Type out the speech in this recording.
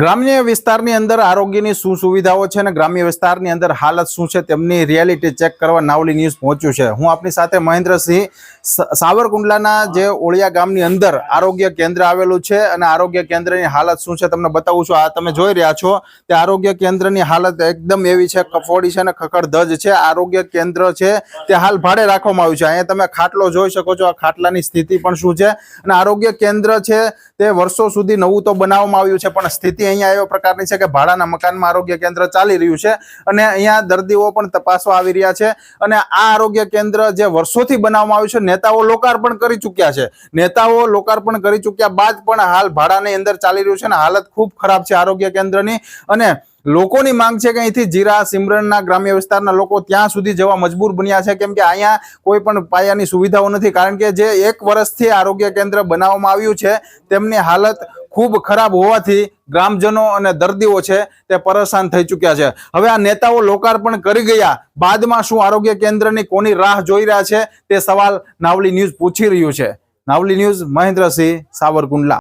ગ્રામ્ય વિસ્તારની અંદર આરોગ્યની શું સુવિધાઓ છે અને ગ્રામ્ય વિસ્તારની અંદર હાલત શું છે તેમની રિયાલિટી ચેક કરવા નાવલી ન્યૂઝ પહોંચ્યું છે। હું આપની સાથે મહેન્દ્રસિંહ સાવરકુંડલાના જે ઓળિયા ગામની અંદર આરોગ્ય કેન્દ્ર આવેલું છે અને આરોગ્ય કેન્દ્રની હાલત શું છે તમને બતાવું છું। આ તમે જોઈ રહ્યા છો તે આરોગ્ય કેન્દ્રની હાલત એકદમ એવી છે, કફોડી છે અને ખખડધજ છે। આરોગ્ય કેન્દ્ર છે તે હાલ ભાડે રાખવામાં આવ્યું છે। અહીંયા તમે ખાટલો જોઈ શકો છો, આ ખાટલાની સ્થિતિ પણ શું છે અને આરોગ્ય કેન્દ્ર છે તે વર્ષો સુધી નવું તો બનાવવામાં આવ્યું છે પણ સ્થિતિ અહીંયા એવા પ્રકારની છે કે ભાડાના મકાનમાં આરોગ્ય કેન્દ્ર ચાલી રહ્યું છે અને અહીંયા દર્દીઓ પણ તપાસવા આવી રહ્યા છે। અને આ આરોગ્ય કેન્દ્ર જે વર્ષોથી બનાવવામાં આવ્યું છે, નેતાઓ લોકાર્પણ કરી ચૂક્યા છે, નેતાઓ લોકાર્પણ કરી ચૂક્યા બાદ પણ હાલ ભાડાની અંદર ચાલી રહ્યું છે અને હાલત ખૂબ ખરાબ છે આરોગ્ય કેન્દ્રની। અને લોકોની માંગ છે કે અહીંથી જીરા સિમરનના ગ્રામ્ય વિસ્તારના લોકો ત્યાં સુધી જવા મજબૂર બન્યા છે કેમ કે અહીંયા કોઈ પણ પાયાની સુવિધાઓ નથી। કારણ કે જે 1 વર્ષથી આરોગ્ય કેન્દ્ર બનાવવામાં આવ્યું છે તેમની હાલત ખૂબ ખરાબ હોવાથી ગ્રામજનો અને દર્દીઓ છે તે પરેશાન થઈ ચૂક્યા છે। હવે આ નેતાઓ લોકાર્પણ કરી ગયા બાદમાં શું આરોગ્ય કેન્દ્રની કોની રાહ જોઈ રહ્યા છે તે સવાલ નાવલી ન્યૂઝ પૂછી રહ્યું છે। નાવલી ન્યૂઝ, મહેન્દ્રસિંહ, સાવરકુંડલા।